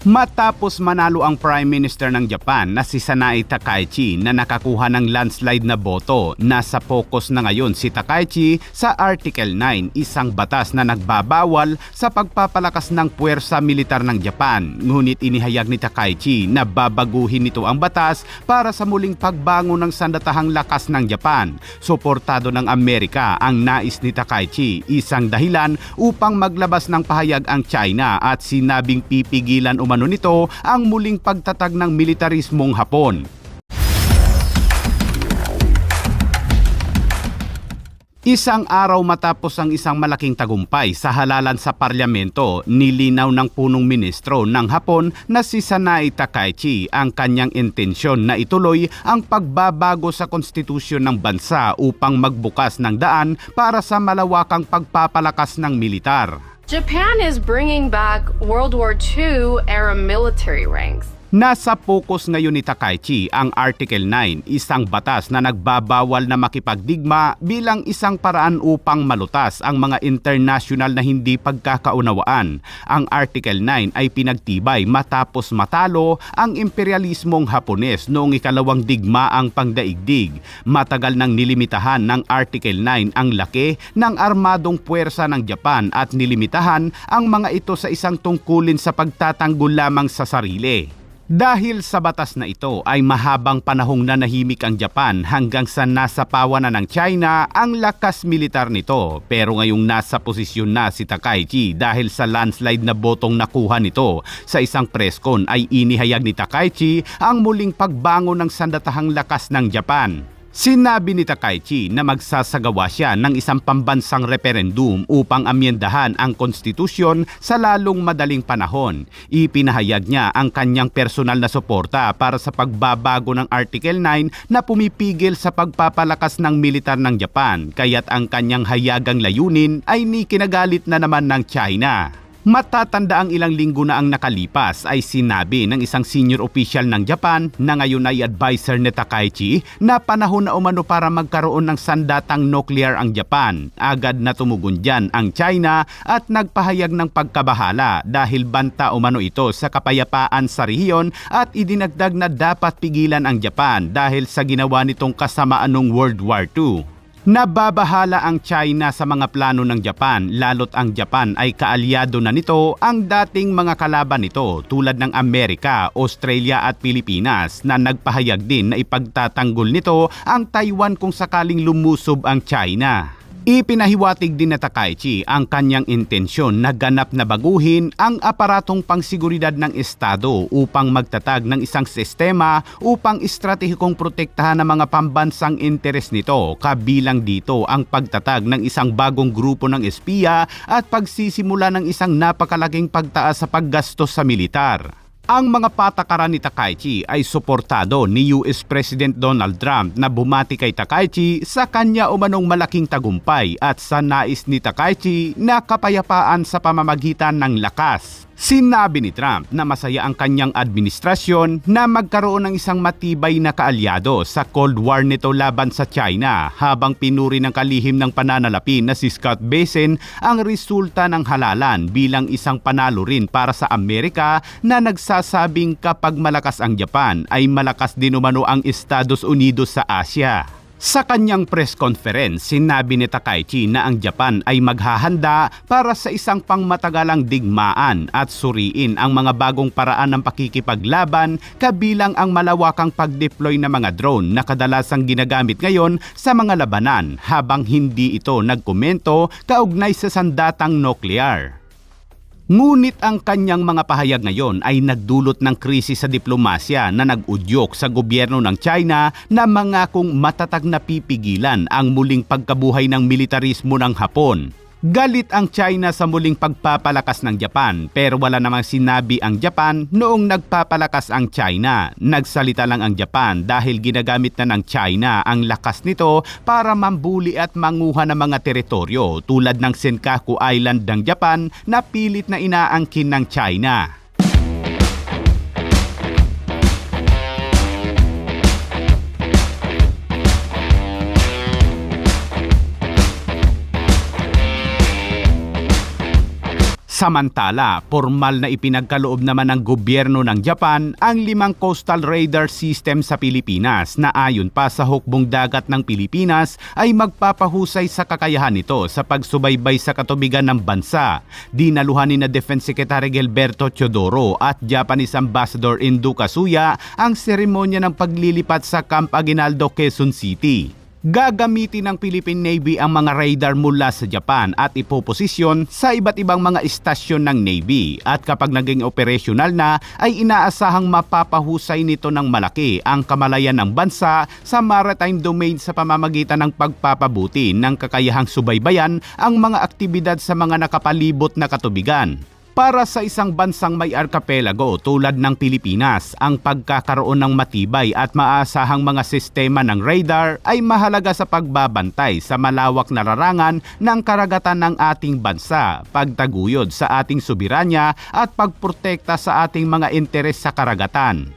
Matapos manalo ang Prime Minister ng Japan na si Sanae Takaichi na nakakuha ng landslide na boto, nasa focus na ngayon si Takaichi sa Article 9, isang batas na nagbabawal sa pagpapalakas ng puwersa militar ng Japan. Ngunit inihayag ni Takaichi na babaguhin nito ang batas para sa muling pagbangon ng sandatahang lakas ng Japan. Suportado ng Amerika ang nais ni Takaichi, isang dahilan upang maglabas ng pahayag ang China at sinabing pipigilan nito ang muling pagtatag ng militarismong Hapon. Isang araw matapos ang isang malaking tagumpay sa halalan sa parlamento, nilinaw ng punong ministro ng Hapon na si Sanae Takaichi ang kanyang intensyon na ituloy ang pagbabago sa konstitusyon ng bansa upang magbukas ng daan para sa malawakang pagpapalakas ng militar. Japan is bringing back World War II era military ranks. Nasa focus ngayon ni Takaichi ang Article 9, isang batas na nagbabawal na makipagdigma bilang isang paraan upang malutas ang mga international na hindi pagkakaunawaan. Ang Article 9 ay pinagtibay matapos matalo ang imperialismong Hapones noong ikalawang digmaang pangdaigdig. Matagal nang nilimitahan ng Article 9 ang laki ng armadong puwersa ng Japan at nilimitahan ang mga ito sa isang tungkulin sa pagtatanggol lamang sa sarili. Dahil sa batas na ito ay mahabang panahong nanahimik ang Japan hanggang sa nasapawan na ng China ang lakas militar nito. Pero ngayong nasa posisyon na si Takaichi dahil sa landslide na botong nakuha nito, sa isang presscon ay inihayag ni Takaichi ang muling pagbangon ng sandatahang lakas ng Japan. Sinabi ni Takaichi na magsasagawa siya ng isang pambansang referendum upang amyendahan ang konstitusyon sa lalong madaling panahon. Ipinahayag niya ang kanyang personal na suporta para sa pagbabago ng Article 9 na pumipigil sa pagpapalakas ng militar ng Japan, kaya't ang kanyang hayagang layunin ay kinagalit na naman ng China. Matatanda ang ilang linggo na ang nakalipas ay sinabi ng isang senior official ng Japan na ngayon ay advisor ni Takaichi na panahon na umano para magkaroon ng sandatang nuclear ang Japan. Agad na tumugon dyan ang China at nagpahayag ng pagkabahala dahil banta umano ito sa kapayapaan sa rehiyon at idinagdag na dapat pigilan ang Japan dahil sa ginawa nitong kasamaan noong World War II. Nababahala ang China sa mga plano ng Japan, lalo't ang Japan ay kaalyado na nito ang dating mga kalaban nito tulad ng Amerika, Australia at Pilipinas na nagpahayag din na ipagtatanggol nito ang Taiwan kung sakaling lumusob ang China. Ipinahiwatig din na Takaichi ang kanyang intensyon na ganap na baguhin ang aparatong pangseguridad ng Estado upang magtatag ng isang sistema upang estratehikong protektahan ang mga pambansang interes nito, kabilang dito ang pagtatag ng isang bagong grupo ng espiya at pagsisimula ng isang napakalaking pagtaas sa paggastos sa militar. Ang mga patakaran ni Takaichi ay suportado ni US President Donald Trump na bumati kay Takaichi sa kanya umanong malaking tagumpay at sa nais ni Takaichi na kapayapaan sa pamamagitan ng lakas. Sinabi ni Trump na masaya ang kanyang administrasyon na magkaroon ng isang matibay na kaalyado sa Cold War nito laban sa China, habang pinuri ng kalihim ng pananalapi na si Scott Bessent ang resulta ng halalan bilang isang panalo rin para sa Amerika na nagsasabing kapag malakas ang Japan ay malakas din umano ang Estados Unidos sa Asia. Sa kanyang press conference, sinabi ni Takaichi na ang Japan ay maghahanda para sa isang pangmatagalang digmaan at suriin ang mga bagong paraan ng pakikipaglaban, kabilang ang malawakang pag-deploy ng mga drone na kadalasang ginagamit ngayon sa mga labanan, habang hindi ito nagkomento kaugnay sa sandatang nuclear. Ngunit ang kanyang mga pahayag ngayon ay nagdulot ng krisis sa diplomasya na nag-udyok sa gobyerno ng China na mangakong matatag na pipigilan ang muling pagkabuhay ng militarismo ng Hapon. Galit ang China sa muling pagpapalakas ng Japan, pero wala namang sinabi ang Japan noong nagpapalakas ang China. Nagsalita lang ang Japan dahil ginagamit na ng China ang lakas nito para mambuli at manguha ng mga teritoryo tulad ng Senkaku Island ng Japan na pilit na inaangkin ng China. Samantala, formal na ipinagkaloob naman ng gobyerno ng Japan ang 5 coastal radar system sa Pilipinas na ayon pa sa hukbong dagat ng Pilipinas ay magpapahusay sa kakayahan nito sa pagsubaybay sa katubigan ng bansa. Dinaluhan ni na Defense Secretary Gilberto Teodoro at Japanese Ambassador Indu Kasuya ang seremonya ng paglilipat sa Camp Aguinaldo, Quezon City. Gagamitin ng Philippine Navy ang mga radar mula sa Japan at ipoposisyon sa iba't ibang mga istasyon ng Navy at kapag naging operational na ay inaasahang mapapahusay nito ng malaki ang kamalayan ng bansa sa maritime domain sa pamamagitan ng pagpapabuti ng kakayahang subaybayan ang mga aktibidad sa mga nakapalibot na katubigan. Para sa isang bansang may arkapelago tulad ng Pilipinas, ang pagkakaroon ng matibay at maasahang mga sistema ng radar ay mahalaga sa pagbabantay sa malawak na larangan ng karagatan ng ating bansa, pagtaguyod sa ating soberanya at pagprotekta sa ating mga interes sa karagatan.